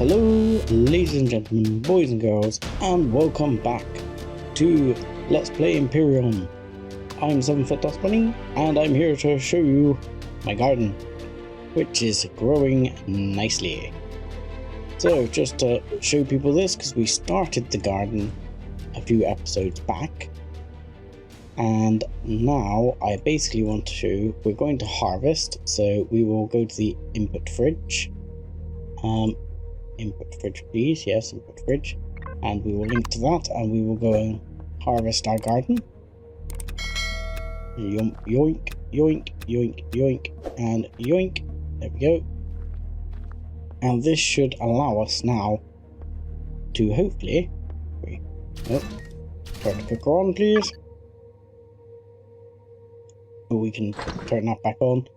Hello, ladies and gentlemen, boys and girls, and welcome back to Let's Play Empyrion. I'm 7foot Dust Bunny, and I'm here to show you my garden, which is growing nicely. So, just to show people this, because we started the garden a few episodes back, and now I basically want to show you, we're going to harvest, so we will go to the input fridge. Input fridge please, yes, input fridge, and we will link to that, and we will go and harvest our garden. Yoink, yoink, yoink, yoink, and yoink. There we go. And this should allow us now to hopefully, turn the cooker on please. Oh, we can turn that back on.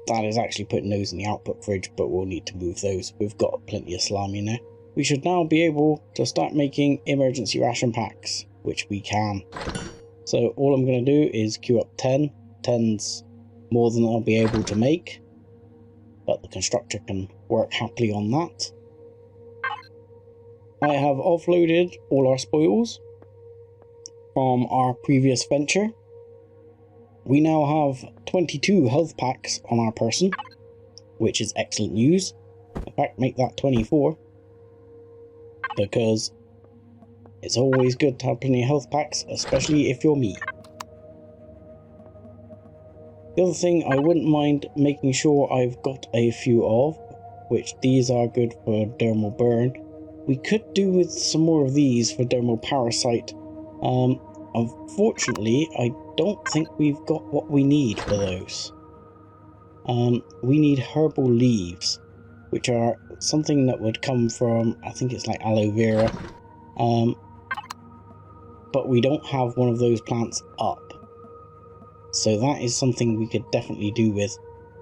That is actually putting those in the output fridge, but we'll need to move those. We've got plenty of slime in there. We should now be able to start making emergency ration packs, which we can. So all I'm going to do is queue up 10. 10's more than I'll be able to make, but the constructor can work happily on that. I have offloaded all our spoils from our previous venture. We now have 22 health packs on our person, which is excellent news. In fact, make that 24, because it's always good to have plenty of health packs, especially if you're me. The other thing I wouldn't mind making sure I've got a few of, which these are good for dermal burn. We could do with some more of these for dermal parasite. Unfortunately, I don't think we've got what we need for those. We need herbal leaves, which are something that would come from, I think it's like aloe vera. But we don't have one of those plants up. So that is something we could definitely do with,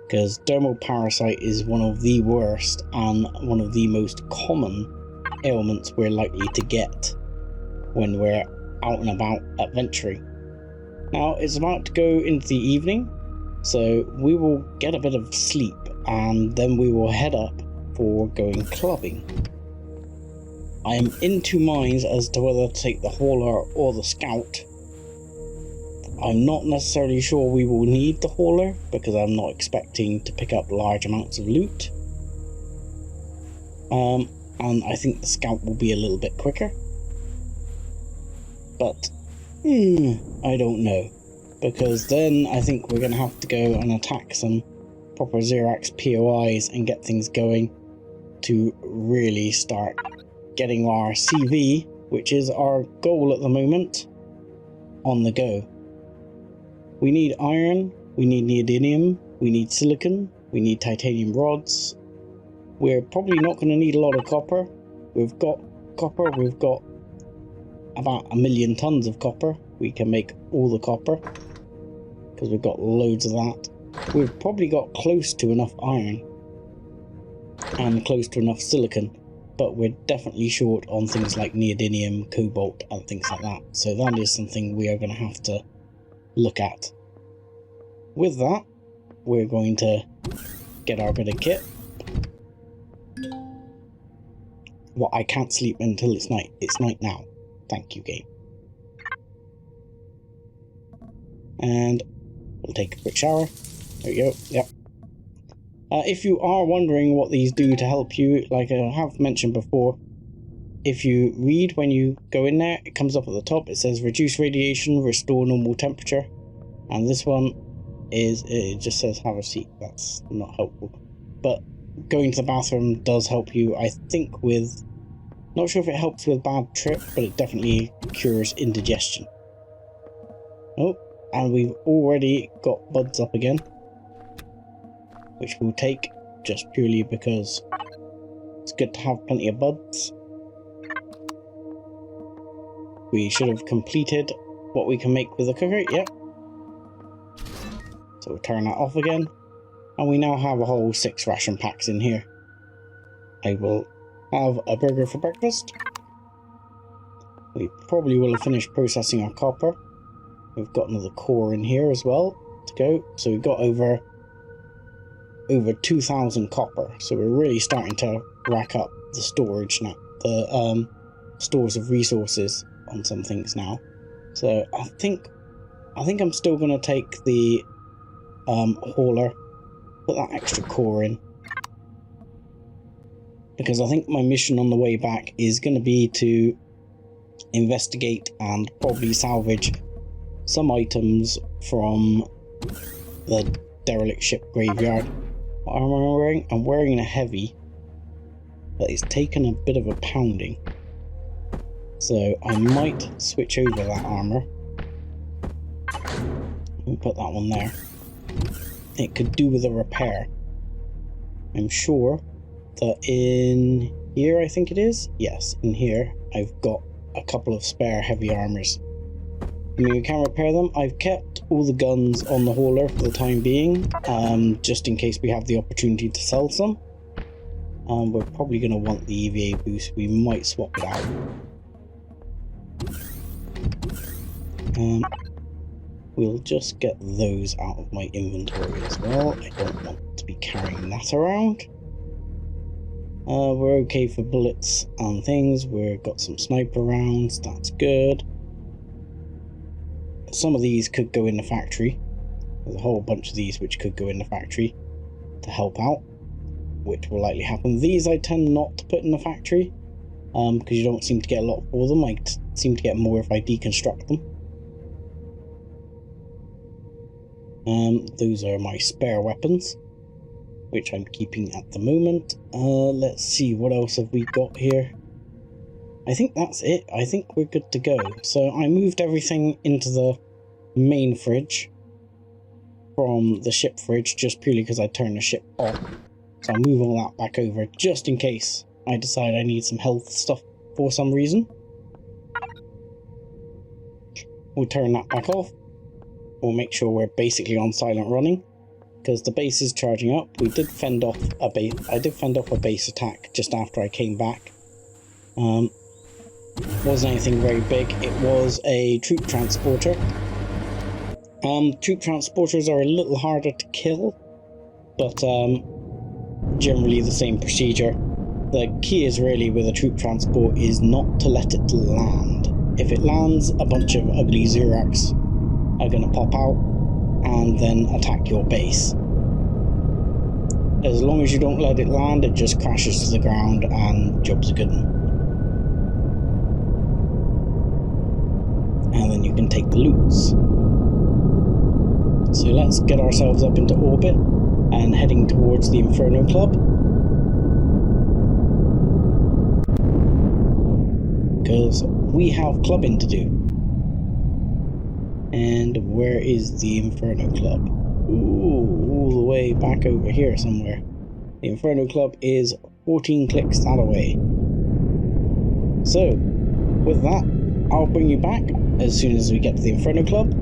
because dermal parasite is one of the worst and one of the most common ailments we're likely to get when we're out and about adventuring. Now it's about to go into the evening, so we will get a bit of sleep and then we will head up for going clubbing. I am in two minds as to whether to take the hauler or the scout. I'm not necessarily sure we will need the hauler because I'm not expecting to pick up large amounts of loot. And I think the scout will be a little bit quicker. But I don't know, because then I think we're going to have to go and attack some proper Zirax POIs and get things going to really start getting our CV, which is our goal at the moment, on the go. We need iron, we need neodymium, we need silicon, we need titanium rods. We're probably not going to need a lot of copper. We've got copper, we've got about 1 million tons of copper. We can make all the copper because we've got loads of that. We've probably got close to enough iron and close to enough silicon, but we're definitely short on things like neodymium, cobalt and things like that. So that is something we are going to have to look at. With that, we're going to get our bit of kit. Well, I can't sleep until it's night. It's night now. Thank you, game. And we'll take a quick shower. There we go. Yep. If you are wondering what these do to help you, like I have mentioned before, if you read when you go in there, it comes up at the top. It says reduce radiation, restore normal temperature. And this one is, it just says have a seat. That's not helpful. But going to the bathroom does help you, I think, with... Not sure if it helps with bad trip, but it definitely cures indigestion. Oh, and we've already got buds up again, which we'll take just purely because it's good to have plenty of buds. We should have completed what we can make with the cooker, yep. So we'll turn that off again, and we now have a whole 6 ration packs in here. I will have a burger for breakfast. We probably will have finished processing our copper. We've got another core in here as well to go, so we've got over 2,000 copper, so we're really starting to rack up the storage now, the stores of resources on some things now. So I think I'm still going to take the hauler, put that extra core in, because I think my mission on the way back is going to be to investigate and probably salvage some items from the derelict ship graveyard. What am I wearing? I'm wearing a heavy, but it's taken a bit of a pounding. So I might switch over that armor. We'll put that one there. It could do with a repair. I'm sure that in here, I think it is? Yes, in here I've got a couple of spare heavy armors. I mean, we can repair them. I've kept all the guns on the hauler for the time being, just in case we have the opportunity to sell some. We're probably going to want the EVA boost. We might swap it out. We'll just get those out of my inventory as well. I don't want to be carrying that around. We're okay for bullets and things. We've got some sniper rounds. That's good. Some of these could go in the factory. There's a whole bunch of these which could go in the factory to help out, which will likely happen. These I tend not to put in the factory because you don't seem to get a lot for them. I seem to get more if I deconstruct them. Those are my spare weapons, which I'm keeping at the moment. Let's see, what else have we got here? I think that's it. I think we're good to go. So I moved everything into the main fridge from the ship fridge, just purely because I turned the ship off. So I'll move all that back over, just in case I decide I need some health stuff for some reason. We'll turn that back off. We'll make sure we're basically on silent running, because the base is charging up. We did fend off a base. I did fend off a base attack just after I came back. Wasn't anything very big. It was a troop transporter. Troop transporters are a little harder to kill, but generally the same procedure. The key is really with a troop transport is not to let it land. If it lands, a bunch of ugly Zirax are going to pop out and then attack your base. As long as you don't let it land, it just crashes to the ground and job's a good one. And then you can take the loots. So let's get ourselves up into orbit and heading towards the Inferno Club, because we have clubbing to do. And where is the Inferno Club? Ooh, all the way back over here somewhere. The Inferno Club is 14 clicks that away. So, with that, I'll bring you back as soon as we get to the Inferno Club.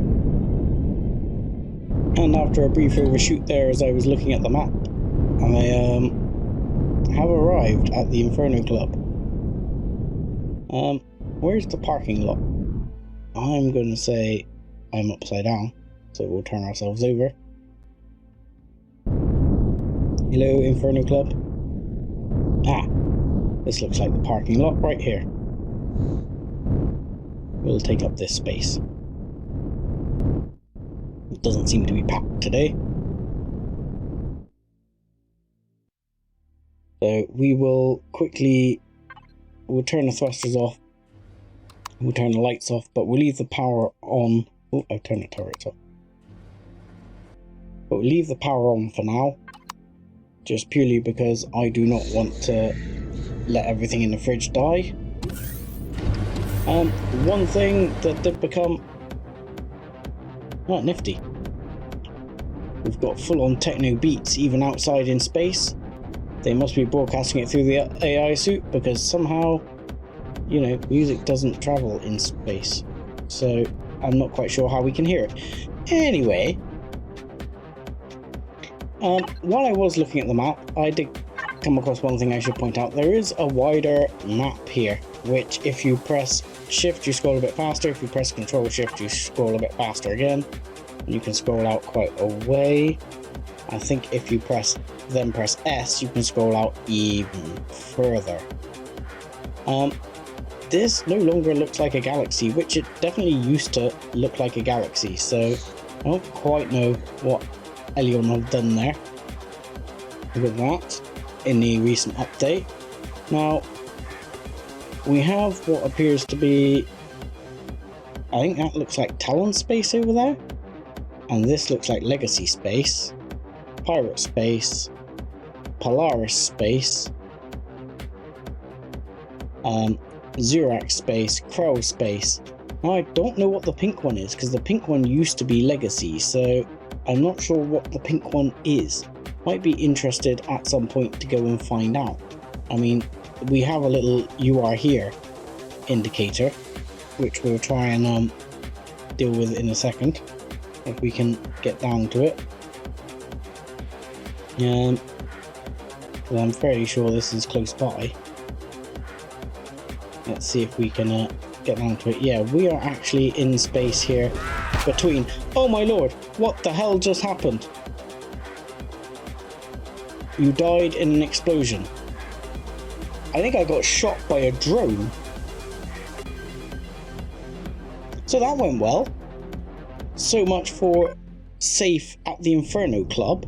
And after a brief overshoot there as I was looking at the map, I have arrived at the Inferno Club. Where's the parking lot? I'm going to say I'm upside down, so we'll turn ourselves over. Hello, Inferno Club. Ah, this looks like the parking lot right here. We'll take up this space. It doesn't seem to be packed today. So we'll turn the thrusters off. We'll turn the lights off, but we'll leave the power on. Oh, I've turned the turrets off. But we'll leave the power on for now, just purely because I do not want to let everything in the fridge die. One thing that did become nifty. We've got full-on techno beats even outside in space. They must be broadcasting it through the AI suit, because somehow, you know, music doesn't travel in space. So I'm not quite sure how we can hear it. Anyway, while I was looking at the map, I did come across one thing I should point out. There is a wider map here, which if you press shift, you scroll a bit faster. If you press control shift, you scroll a bit faster again. And you can scroll out quite a way. I think if you press S, you can scroll out even further. This no longer looks like a galaxy, which it definitely used to look like a galaxy, so I don't quite know what Empyrion have done there with that in the recent update. Now, we have what appears to be, I think that looks like Talon space over there, and this looks like Legacy space, Pirate space, Polaris space, Zirax space, Crow space. Now I don't know what the pink one is, because the pink one used to be Legacy, so I'm not sure what the pink one is. Might be interested at some point to go and find out. I mean, we have a little "you are here" indicator, which we'll try and deal with in a second, if we can get down to it. Well, I'm fairly sure this is close by. Let's see if we can get down to it. Yeah, we are actually in space here between... Oh my lord, what the hell just happened? You died in an explosion. I think I got shot by a drone. So that went well. So much for safe at the Inferno Club.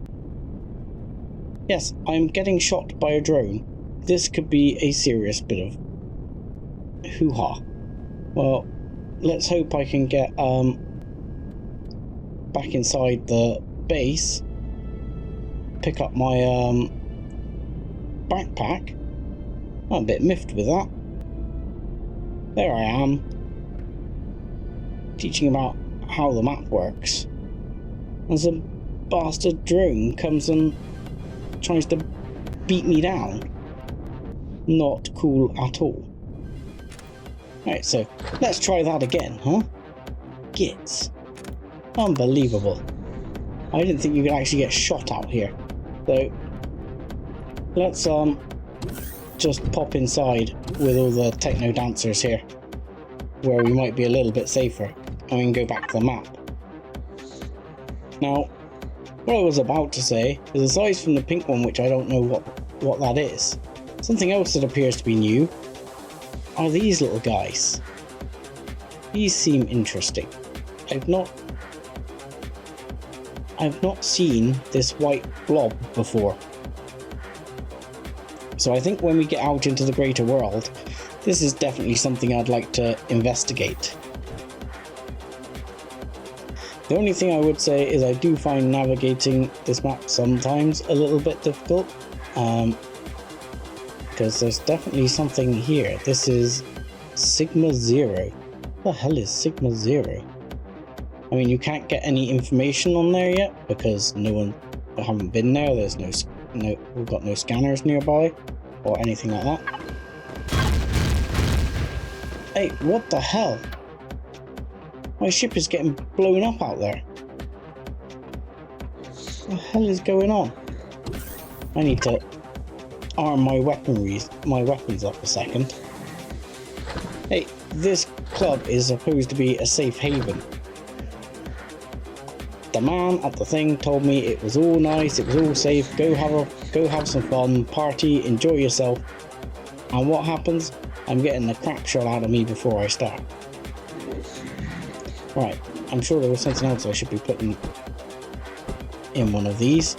Yes, I'm getting shot by a drone. This could be a serious bit of hoo-ha. Well, let's hope I can get back inside the base, pick up my backpack. I'm a bit miffed with that. There I am, teaching about how the map works, and some bastard drone comes and tries to beat me down. Not cool at all. Right, so let's try that again, huh? Gits. Unbelievable. I didn't think you could actually get shot out here. So let's just pop inside with all the techno dancers here, where we might be a little bit safer, and we can go back to the map. Now, what I was about to say is, aside from the pink one, which I don't know what that is, something else that appears to be new are these little guys. These seem interesting. I've not seen this white blob before. So I think when we get out into the greater world, this is definitely something I'd like to investigate. The only thing I would say is I do find navigating this map sometimes a little bit difficult, because there's definitely something here. This is Sigma Zero. What the hell is Sigma Zero? I mean, you can't get any information on there yet because I haven't been there. There's we've got no scanners nearby or anything like that. Hey, what the hell? My ship is getting blown up out there. What the hell is going on? I need to arm my weapons up a second. Hey, this club is supposed to be a safe haven. The man at the thing told me it was all nice, it was all safe, go have some fun, party, enjoy yourself. And what happens? I'm getting the crap shot out of me before I start. Right, I'm sure there was something else I should be putting in one of these.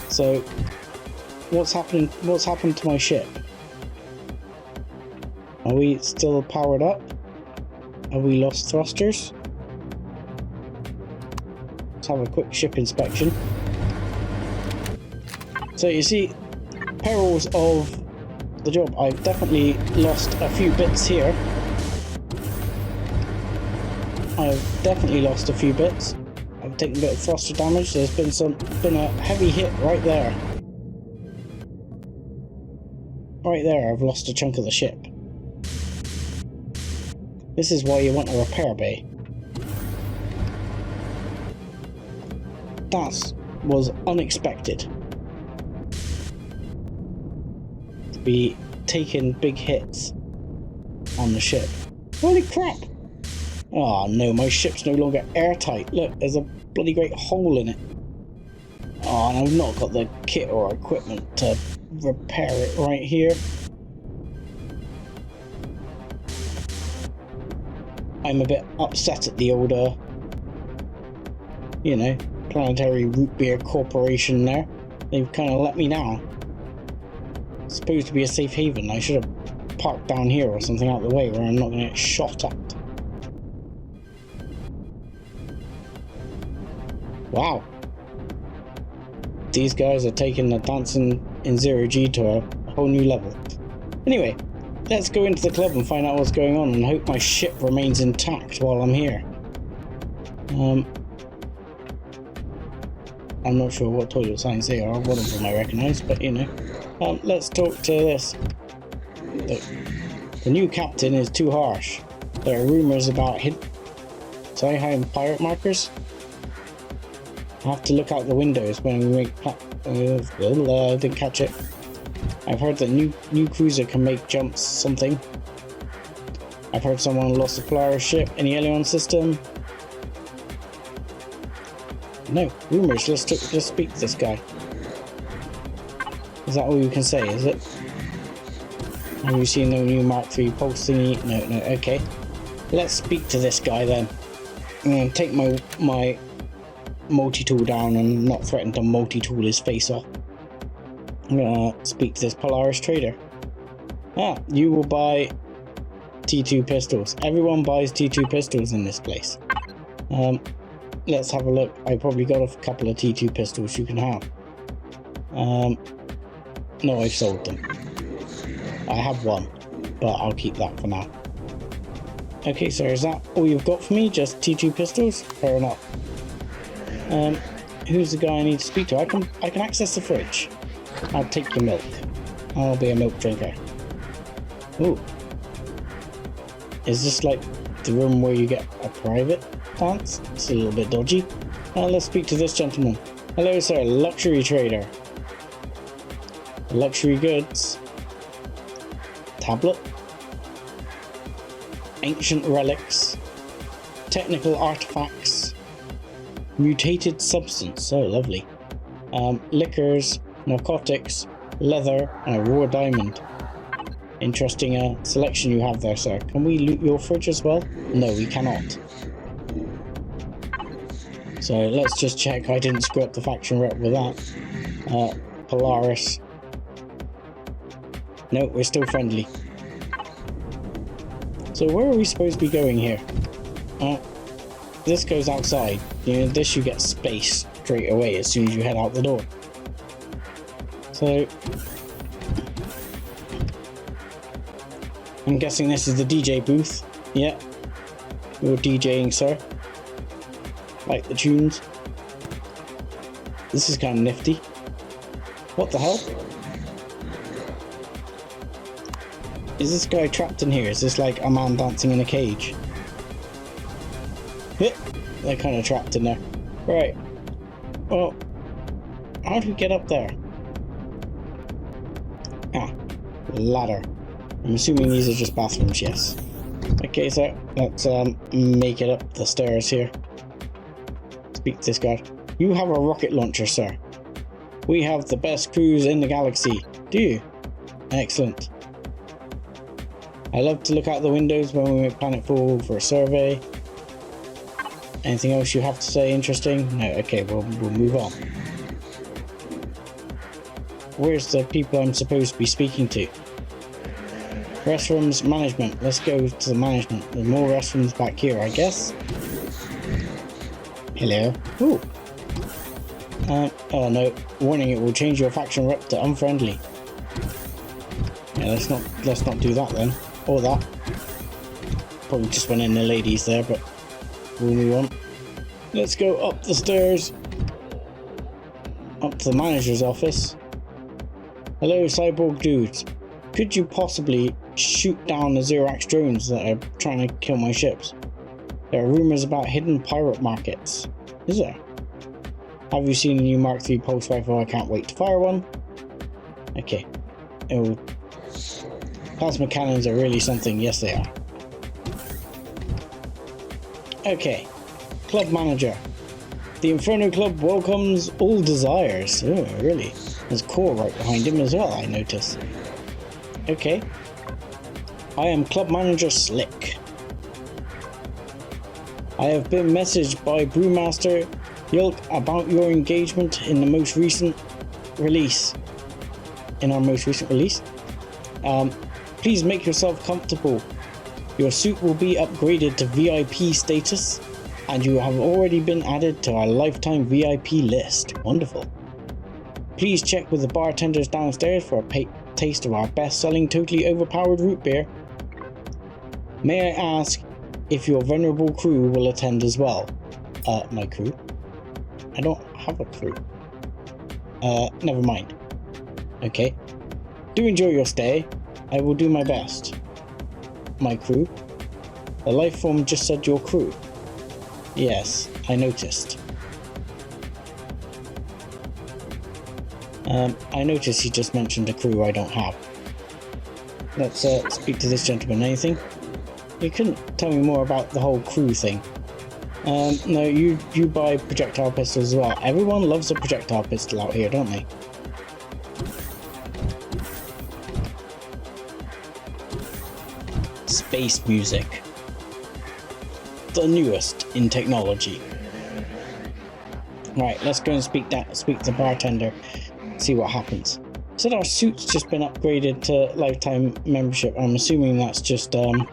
So, what's happened to my ship? Are we still powered up? Have we lost thrusters? Let's have a quick ship inspection. So you see, perils of the job. I've definitely lost a few bits here. I've definitely lost a few bits. I've taken a bit of thruster damage. There's been a heavy hit right there. Right there, I've lost a chunk of the ship. This is why you want a repair bay. That was unexpected. To be taking big hits on the ship. Holy crap! Oh no, my ship's no longer airtight. Look, there's a bloody great hole in it. Oh, and I've not got the kit or equipment to repair it right here. I'm a bit upset at the old, you know, Planetary Root Beer Corporation there. They've kind of let me down. It's supposed to be a safe haven. I should have parked down here or something out of the way where I'm not going to get shot at. Wow. These guys are taking the dancing in 0G to a whole new level. Anyway, let's go into the club and find out what's going on and hope my ship remains intact while I'm here. I'm not sure what toilet signs they are. One of them I recognise, but you know. Let's talk to this. The new captain is too harsh. There are rumours about hidden pirate markers. I have to look out the windows when we make didn't catch it. I've heard that new cruiser can make jumps something. I've heard someone lost a Polaris ship in the Elion system. No, rumours. Let's speak to this guy. Is that all you can say, is it? Have you seen no new Mark III pulse thingy? No, okay. Let's speak to this guy then. I'm going to take my multi-tool down and not threaten to multi-tool his face off. I'm going to speak to this Polaris trader. You will buy T2 pistols. Everyone buys T2 pistols in this place. Let's have a look. I probably got a couple of T2 pistols you can have. No, I've sold them. I have one, but I'll keep that for now. Okay, so is that all you've got for me? Just T2 pistols? Fair enough. Who's the guy I need to speak to? I can access the fridge. I'll take your milk. I'll be a milk drinker. Ooh. Is this like the room where you get a private dance? It's a little bit dodgy. Let's speak to this gentleman. Hello, sir. Luxury trader. Luxury goods. Tablet. Ancient relics. Technical artifacts. Mutated substance. Oh, lovely. Liquors, narcotics, leather, and a raw diamond. Interesting selection you have there, sir. Can we loot your fridge as well? No, we cannot. So let's just check I didn't screw up the faction rep with that. Polaris. No, we're still friendly. So where are we supposed to be going here? This goes outside. You know, this you get space straight away as soon as you head out the door. So I'm guessing this is the DJ booth. Yeah. You're DJing, sir. Like the tunes. This is kind of nifty. What the hell? Is this guy trapped in here? Is this like a man dancing in a cage? They're kind of trapped in there. Right. Well, how do we get up there? Ladder. I'm assuming these are just bathrooms, yes. Okay, so let's make it up the stairs here. Speak to this guy. You have a rocket launcher, sir. We have the best cruise in the galaxy. Do you? Excellent. I love to look out the windows when we make planetfall for a survey. Anything else you have to say interesting? No, okay, we'll move on. Where's the people I'm supposed to be speaking to? Restrooms management. Let's go to the management. There's more restrooms back here, I guess. Hello. Ooh. Oh no. Warning, it will change your faction rep to unfriendly. Yeah, let's not do that then. Or that. Probably just went in the ladies there, but we'll move on. Let's go up the stairs. Up to the manager's office. Hello, cyborg dudes. Could you possibly shoot down the Zirax drones that are trying to kill my ships? There are rumours about hidden pirate markets. Is there? Have you seen a new Mark III pulse rifle? I can't wait to fire one. Okay. Oh. Plasma cannons are really something. Yes, they are. Okay, club manager. The Inferno Club welcomes all desires. Oh, really? There's Core right behind him as well, I notice. Okay. I am Club Manager Slick. I have been messaged by Brewmaster Yulk about your engagement in the most recent release. In our most recent release. Please make yourself comfortable. Your suit will be upgraded to VIP status, and you have already been added to our lifetime VIP list. Wonderful. Please check with the bartenders downstairs for a taste of our best-selling totally overpowered root beer. May I ask if your venerable crew will attend as well? My crew? I don't have a crew. Never mind. Okay. Do enjoy your stay. I will do my best. My crew? The life form just said your crew. Yes, I noticed. I noticed he just mentioned a crew I don't have. Let's speak to this gentleman. Anything? You couldn't tell me more about the whole crew thing. No, you buy projectile pistols as well. Everyone loves a projectile pistol out here, don't they? Space music. The newest in technology. Right, let's go and speak to the bartender, see what happens. Said our suit's just been upgraded to lifetime membership. I'm assuming that's just the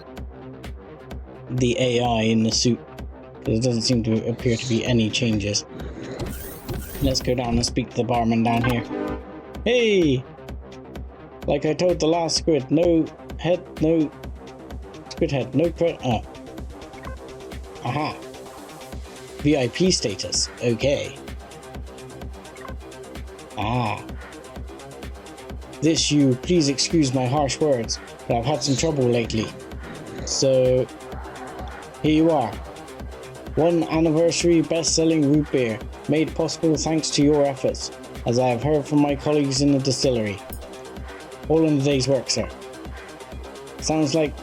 AI in the suit. There doesn't seem to appear to be any changes. Let's go down and speak to the barman down here. Hey! Like I told the last squid, no head, no squid head, no credit. Aha. VIP status. Okay. Ah. This you, please excuse my harsh words, but I've had some trouble lately. So, here you are. 1 anniversary best-selling root beer, made possible thanks to your efforts, as I have heard from my colleagues in the distillery. All in the day's work, sir. Sounds like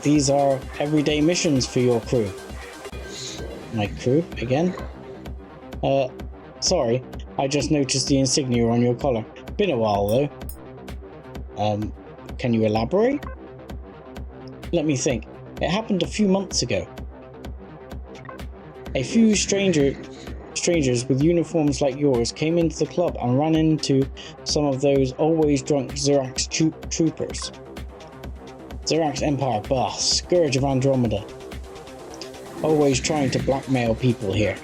these are everyday missions for your crew. My crew, again? Sorry, I just noticed the insignia on your collar. Been a while, though. Can you elaborate? Let me think. It happened a few months ago. A few strangers with uniforms like yours came into the club and ran into some of those always drunk Zirax troopers. Zirax Empire boss, Scourge of Andromeda. Always trying to blackmail people here.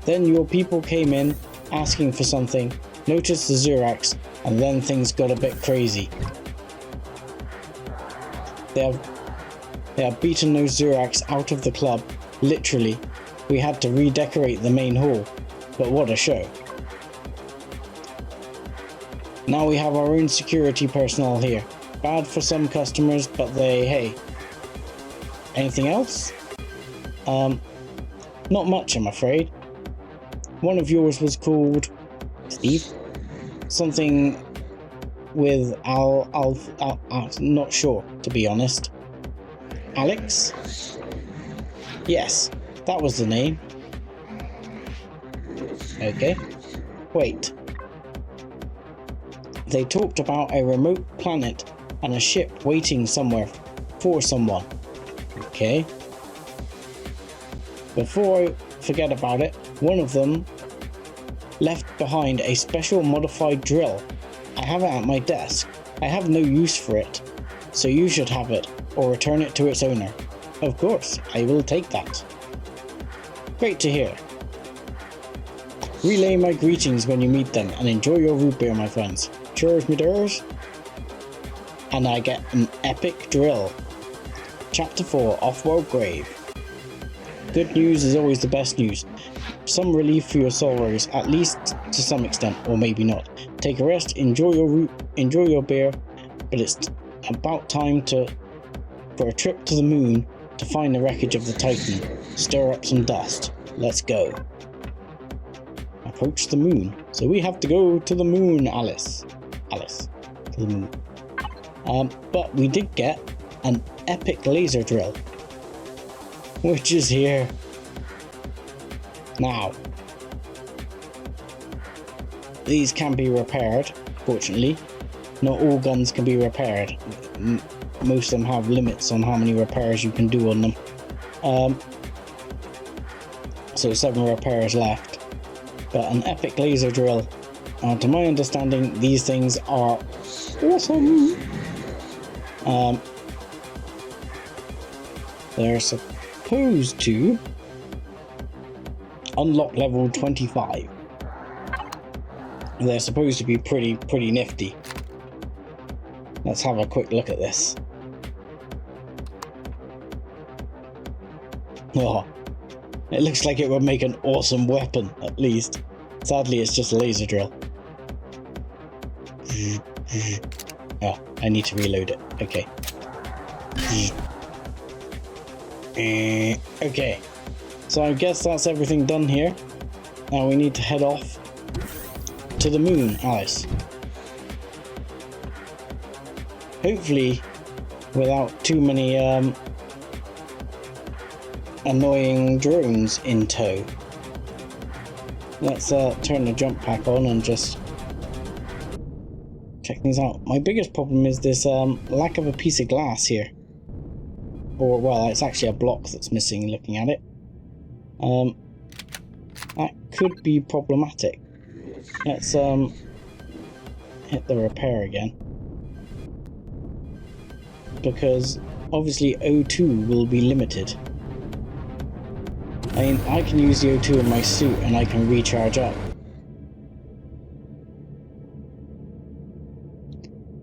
Then your people came in, asking for something, noticed the Zirax, and then things got a bit crazy. They have beaten those Zirax out of the club. Literally, we had to redecorate the main hall, but what a show. Now we have our own security personnel here. Bad for some customers, but hey. Anything else? Not much, I'm afraid. One of yours was called Steve? Something with not sure, to be honest. Alex? Yes, that was the name. Okay. Wait. They talked about a remote planet and a ship waiting somewhere for someone. Okay. Before I forget about it, one of them left behind a special modified drill. I have it at my desk. I have no use for it, so you should have it or return it to its owner. Of course, I will take that. Great to hear. Relay my greetings when you meet them and enjoy your root beer, my friends. Cheers, me dears. And I get an epic drill. Chapter 4, Off-World Grave. Good news is always the best news. Some relief for your sorrows, at least to some extent, or maybe not. Take a rest, enjoy your beer, but it's about time for a trip to the moon to find the wreckage of the Titan. Stir up some dust. Let's go. Approach the moon. So we have to go to the moon, Alice. To the moon. But we did get an epic laser drill. Which is here. Now. These can be repaired, fortunately. Not all guns can be repaired. Most of them have limits on how many repairs you can do on them. So 7 repairs left. But an epic laser drill. To my understanding, these things are awesome. They're supposed to unlock level 25. They're supposed to be pretty nifty. Let's have a quick look at this. Oh, it looks like it would make an awesome weapon, at least. Sadly, it's just a laser drill. Oh, I need to reload it. Okay. Okay. So I guess that's everything done here. Now we need to head off to the moon, Alice. Hopefully, without too many annoying drones in tow. Let's turn the jump pack on and just check things out. My biggest problem is this lack of a piece of glass here. Or, well, it's actually a block that's missing looking at it. That could be problematic. Let's hit the repair again. Because obviously O2 will be limited. I mean, I can use the O2 in my suit and I can recharge up.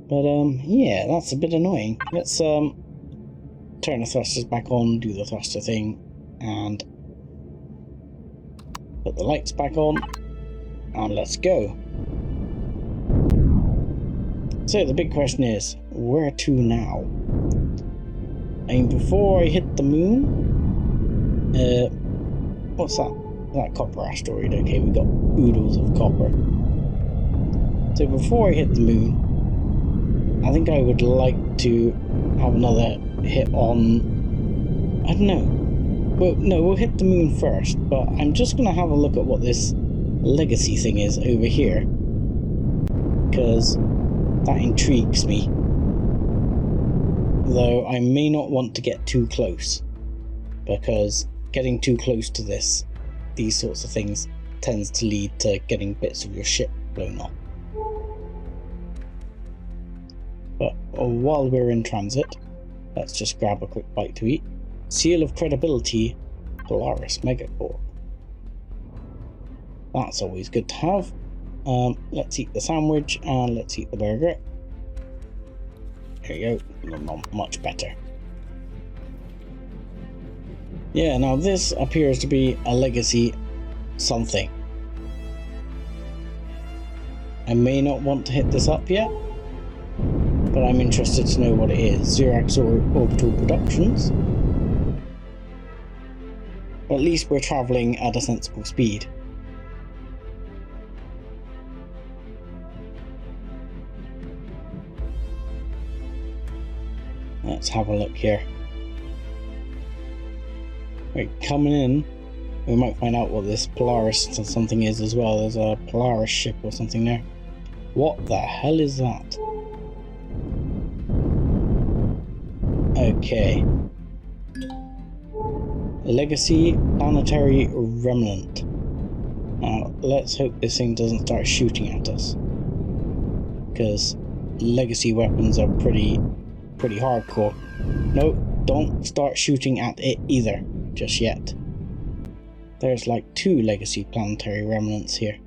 But yeah, that's a bit annoying. Let's turn the thrusters back on, do the thruster thing, and put the lights back on, and let's go. So the big question is, where to now? I mean, before I hit the moon, what's that? That copper asteroid. Okay, we got oodles of copper. So before I hit the moon, I think I would like to have another hit on, I don't know. Well, no, we'll hit the moon first, but I'm just going to have a look at what this legacy thing is over here. Because that intrigues me. Though I may not want to get too close. Because getting too close to these sorts of things tends to lead to getting bits of your ship blown up. But while we're in transit, let's just grab a quick bite to eat. Seal of Credibility, Polaris Megacore. That's always good to have. Let's eat the sandwich and let's eat the burger. There you go, not much better. Yeah, now this appears to be a legacy something. I may not want to hit this up yet, but I'm interested to know what it is. Zirax Orbital Productions. At least we're travelling at a sensible speed. Let's have a look here. Right, coming in, we might find out what this Polaris something is as well. There's a Polaris ship or something there. What the hell is that? Okay. Legacy Planetary Remnant. Now, let's hope this thing doesn't start shooting at us. Because legacy weapons are pretty hardcore. No, don't start shooting at it either, just yet. There's like 2 legacy planetary remnants here.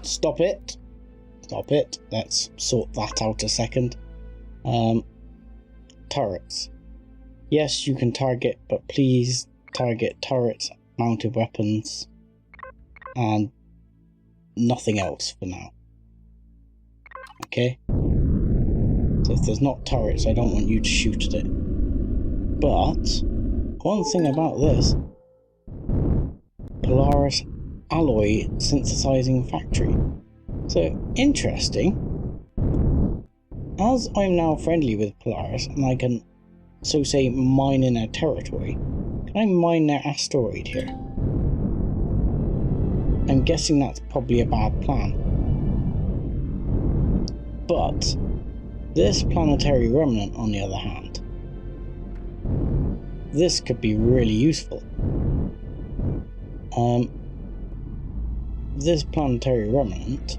Stop it. Stop it. Let's sort that out a second. Turrets. Yes, you can target, but please target turrets, mounted weapons, and nothing else for now. Okay? So if there's not turrets, I don't want you to shoot at it. But one thing about this, Polaris Alloy Synthesizing Factory. So interesting. As I'm now friendly with Polaris and I can so say, mine in their territory, can I mine their asteroid here? I'm guessing that's probably a bad plan. But this planetary remnant, on the other hand, this could be really useful. This planetary remnant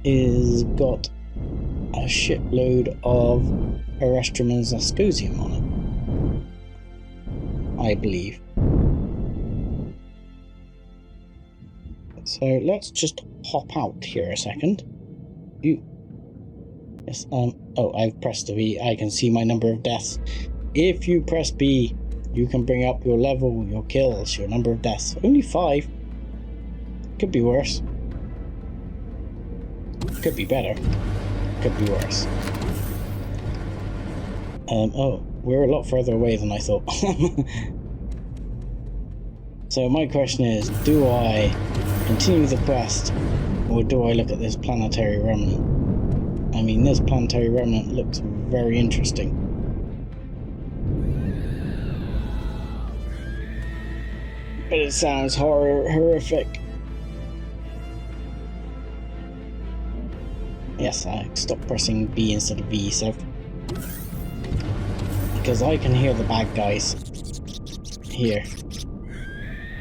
is got a shitload of Erestrum and Zascosium on it, I believe. So let's just hop out here a second. Yes, oh, I've pressed the V. I can see my number of deaths. If you press B, you can bring up your level, your kills, your number of deaths. Only 5. Could be worse. Could be better. Could be worse. Oh, we're a lot further away than I thought. So my question is, do I continue the quest, or do I look at this planetary remnant? I mean, this planetary remnant looks very interesting. But it sounds horrific. Yes, I stopped pressing B instead of V, so... because I can hear the bad guys here.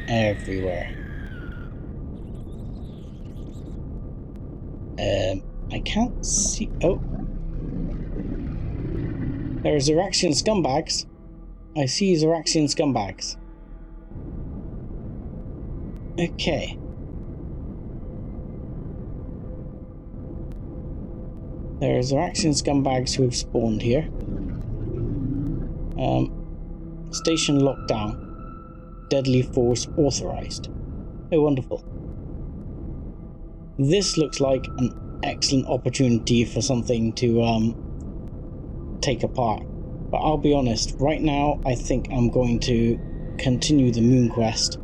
Everywhere. I can't see... oh. There are Ziraxian scumbags. I see Ziraxian scumbags. Okay. There are Ziraxian scumbags who have spawned here. Station locked down. Deadly force authorized. Oh, wonderful. This looks like an excellent opportunity for something to take apart. But I'll be honest, right now I think I'm going to continue the moon quest,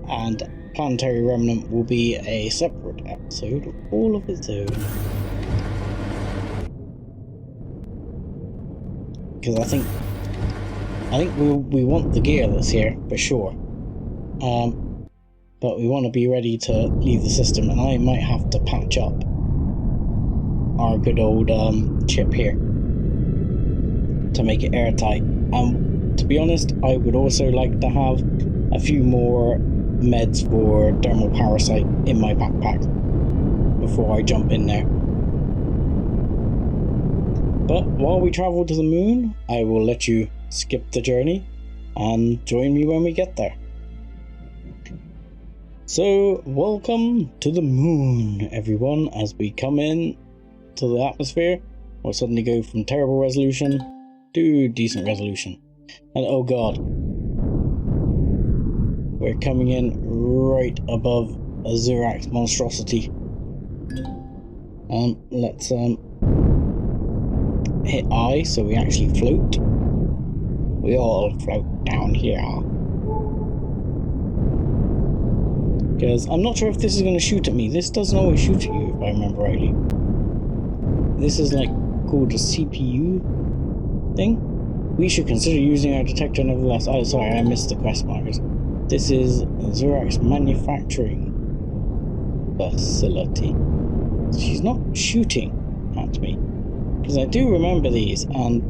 and Planetary Remnant will be a separate episode all of its own. Because I think we want the gear that's here for sure. But we want to be ready to leave the system, and I might have to patch up our good old chip here to make it airtight. To be honest, I would also like to have a few more meds for dermal parasite in my backpack before I jump in there. But while we travel to the moon, I will let you skip the journey and join me when we get there. So, welcome to the moon, everyone. As we come in to the atmosphere, we'll suddenly go from terrible resolution to decent resolution. And oh god, we're coming in right above a Zirax monstrosity. Let's hit I so we actually float. We all float down here. Because I'm not sure if this is going to shoot at me. This doesn't always shoot at you, if I remember rightly. This is like called a CPU thing. We should consider using our detector nevertheless. Oh, sorry, I missed the quest markers. This is Zirax manufacturing facility. She's not shooting at me. Because I do remember these, and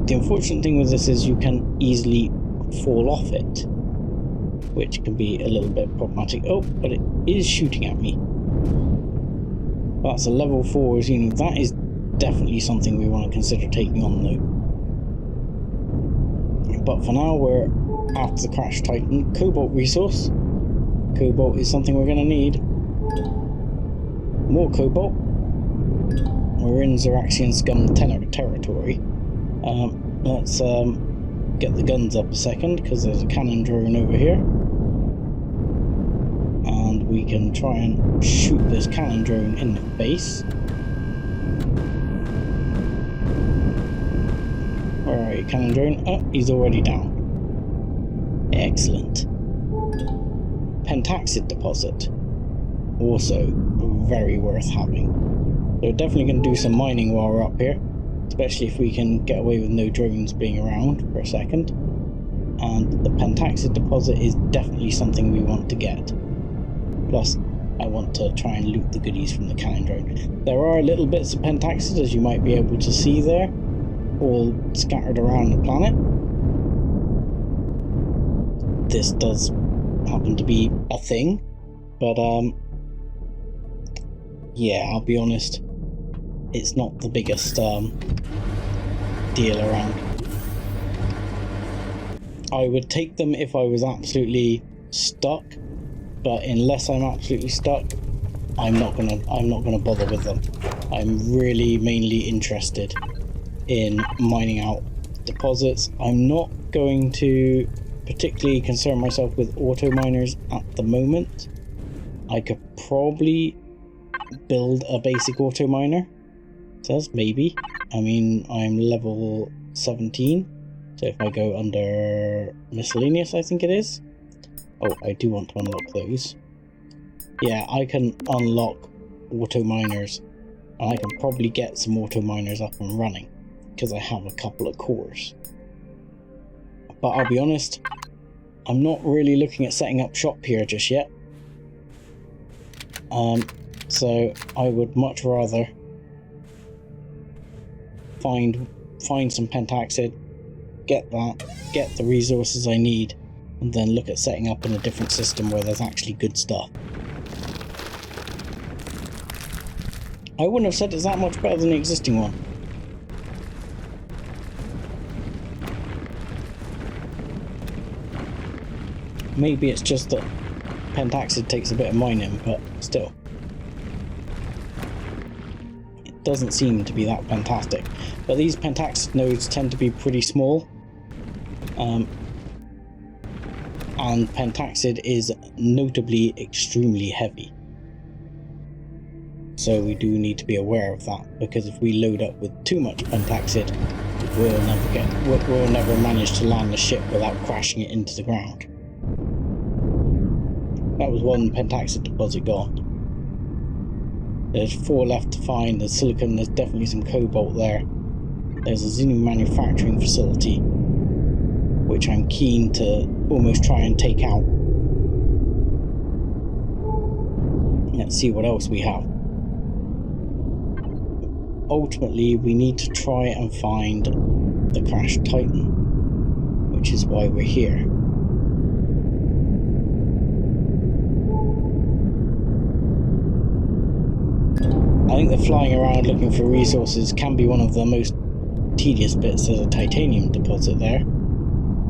the unfortunate thing with this is you can easily fall off it, which can be a little bit problematic. Oh, but it is shooting at me. That's a level 4 Xeno. That is definitely something we want to consider taking on though. But for now, we're after the Crash Titan. Cobalt resource. Cobalt is something we're going to need. More cobalt. We're in Ziraxian scum territory. Let's get the guns up a second, because there's a cannon drone over here. And we can try and shoot this cannon drone in the face. Where are you, cannon drone? Oh, he's already down. Excellent. Pentaxid deposit. Also very worth having. So we're definitely going to do some mining while we're up here. especially if we can get away with no drones being around for a second. And the pentaxid deposit is definitely something we want to get. Plus, I want to try and loot the goodies from the cannon drone. There are little bits of pentaxid, as you might be able to see there, all scattered around the planet. This does happen to be a thing, but yeah, I'll be honest, it's not the biggest deal around. I would take them if I was absolutely stuck, but unless I'm absolutely stuck, I'm not gonna bother with them. I'm really mainly interested in mining out deposits. I'm not going to particularly concern myself with auto miners at the moment. I could probably build a basic auto miner. It says maybe. I mean, I'm level 17, so if I go under miscellaneous, I think it is. Oh, I do want to unlock those. Yeah, I can unlock auto miners, and I can probably get some auto miners up and running because I have a couple of cores. But I'll be honest, I'm not really looking at setting up shop here just yet. So I would much rather find some pentaxid, get the resources I need, and then look at setting up in a different system where there's actually good stuff. I wouldn't have said it's that much better than the existing one. Maybe it's just that pentaxid takes a bit of mining, but still. It doesn't seem to be that fantastic. But these pentaxid nodes tend to be pretty small. And pentaxid is notably extremely heavy. So we do need to be aware of that, because if we load up with too much pentaxid, we'll never manage to land the ship without crashing it into the ground. That was one pentaxid deposit gone. There's 4 left to find. There's silicon, there's definitely some cobalt there. There's a Xenu manufacturing facility, which I'm keen to almost try and take out. Let's see what else we have. Ultimately, we need to try and find the crashed Titan, which is why we're here. I think that flying around looking for resources can be one of the most tedious bits. There's a titanium deposit there.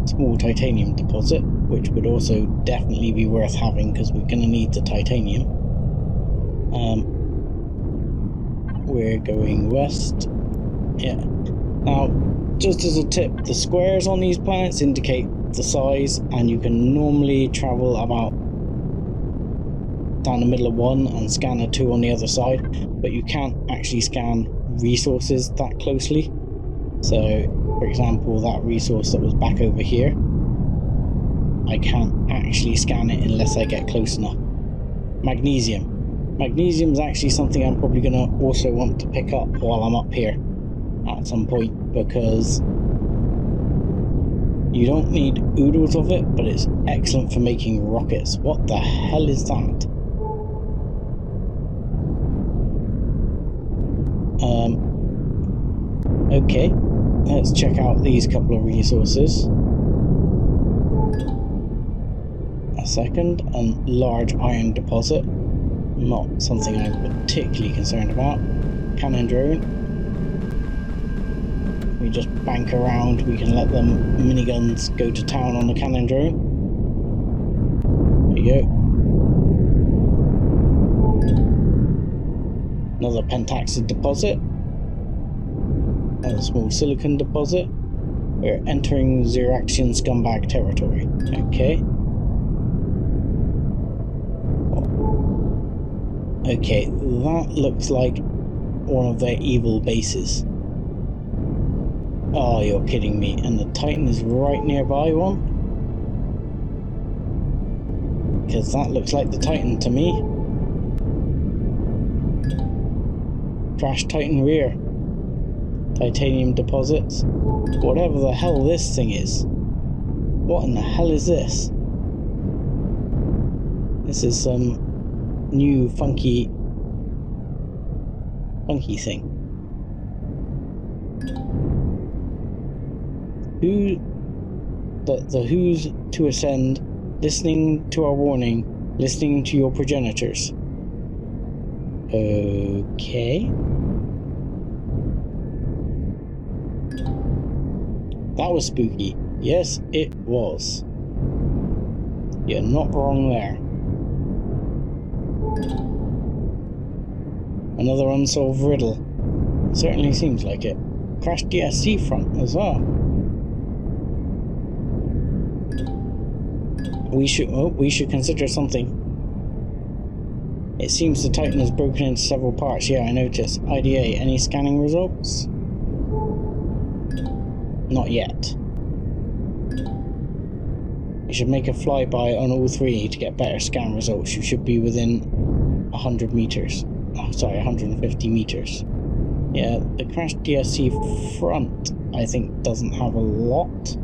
Small titanium deposit, which would also definitely be worth having because we're going to need the titanium. We're going west. Yeah. Now, just as a tip, the squares on these planets indicate the size, and you can normally travel about down the middle of one and scan a 2 on the other side, but you can't actually scan resources that closely. So, for example, that resource that was back over here, I can't actually scan it unless I get close enough. Magnesium. Magnesium is actually something I'm probably going to also want to pick up while I'm up here at some point, because you don't need oodles of it, but it's excellent for making rockets. What the hell is that? Okay, let's check out these couple of resources. A second, a large iron deposit. Not something I'm particularly concerned about. Cannon drone. We just bank around, we can let them miniguns go to town on the cannon drone. There you go. Another pentaxid deposit. A small silicon deposit. We're entering Ziraxian scumbag territory. Okay. Okay, that looks like one of their evil bases. Oh, you're kidding me. And the Titan is right nearby one? Because that looks like the Titan to me. Crash Titan rear. Titanium deposits. Whatever the hell this thing is. What in the hell is this? This is some new funky thing. The who's to ascend, listening to our warning, listening to your progenitors. Okay. That was spooky. Yes, it was. You're not wrong there. Another unsolved riddle. Certainly seems like it. Crashed DSC front as well. We should consider something. It seems the Titan has broken into several parts. Yeah, I noticed. IDA, any scanning results? Not yet. You should make a flyby on all three to get better scan results. You should be within 100 meters. Oh, sorry, 150 meters. Yeah, the crashed DSC front, I think, doesn't have a lot.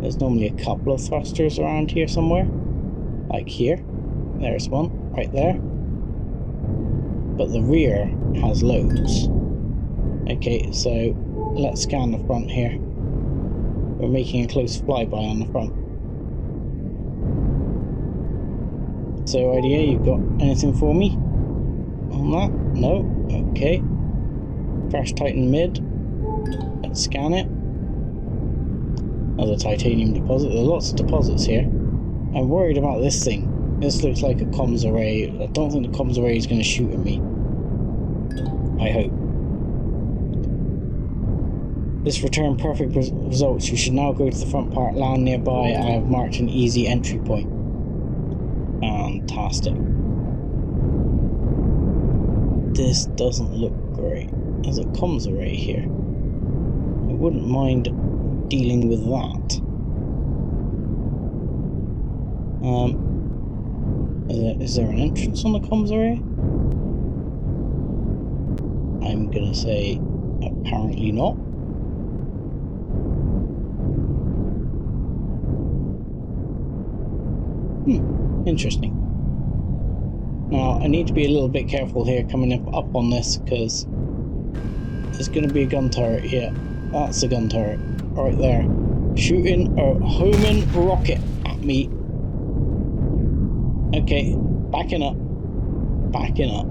There's normally a couple of thrusters around here somewhere. Like here. There's one, right there. But the rear has loads. Okay, so let's scan the front here. We're making a close flyby on the front. So IDA, you've got anything for me on that? No? Okay. Crash Titan mid. Let's scan it. Another titanium deposit. There are lots of deposits here. I'm worried about this thing. This looks like a comms array. I don't think the comms array is going to shoot at me. I hope. This returned perfect results. You should now go to the front part, land nearby. I have marked an easy entry point. Fantastic. This doesn't look great. There's a comms array here. I wouldn't mind dealing with that. Is there an entrance on the comms array? I'm gonna say apparently not. Interesting. Now, I need to be a little bit careful here coming up on this, because there's going to be a gun turret. Yeah, that's a gun turret right there. Shooting a homing rocket at me. Okay, backing up. Backing up.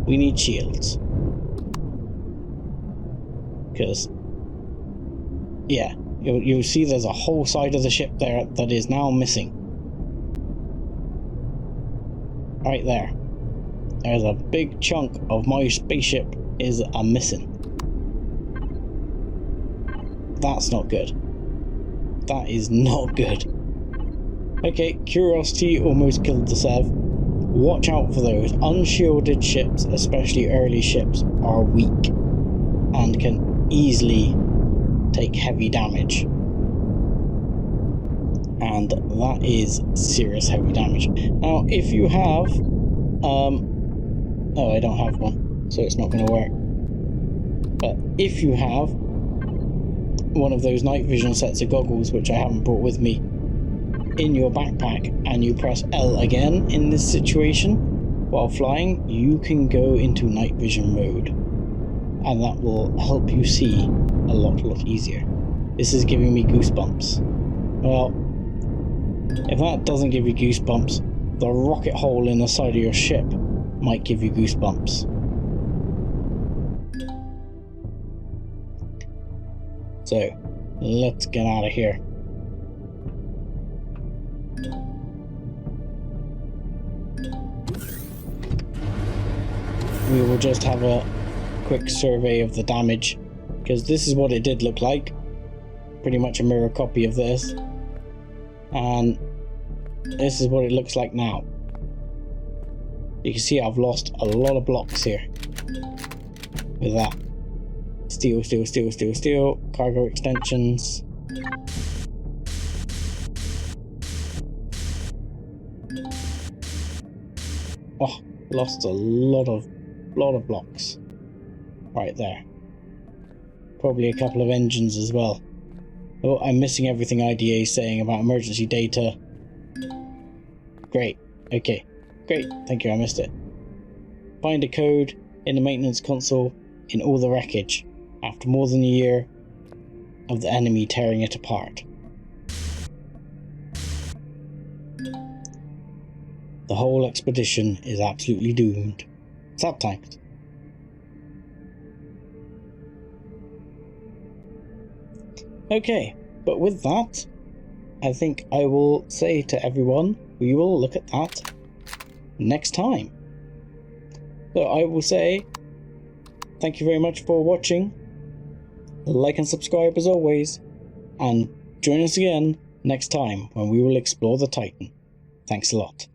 We need shields. Because, yeah, you'll see there's a whole side of the ship there that is now missing. Right there. There's a big chunk of my spaceship is missing. That's not good. That is not good. Okay, Curiosity almost killed the Sev. Watch out for those. Unshielded ships, especially early ships, are weak and can easily take heavy damage. And that is serious heavy damage. Now, if you have... oh, I don't have one, so it's not going to work. But if you have one of those night vision sets of goggles, which I haven't brought with me, in your backpack, and you press L again in this situation while flying, you can go into night vision mode. And that will help you see a lot easier. This is giving me goosebumps. Well, if that doesn't give you goosebumps, the rocket hole in the side of your ship might give you goosebumps. So, let's get out of here. We will just have a quick survey of the damage, because this is what it did look like. Pretty much a mirror copy of this. And this is what it looks like now. You can see I've lost a lot of blocks here with that. Steel, steel, steel, steel, steel. Cargo extensions. Oh, lost a lot of blocks right there. probably a couple of engines as well. Oh, I'm missing everything IDA is saying about emergency data. Great. Okay. Great. Thank you, I missed it. Find a code in the maintenance console in all the wreckage after more than a year of the enemy tearing it apart. The whole expedition is absolutely doomed. Sad times. Okay, but with that, I think I will say to everyone, we will look at that next time. So I will say, thank you very much for watching. Like and subscribe as always, and join us again next time when we will explore the Titan. Thanks a lot.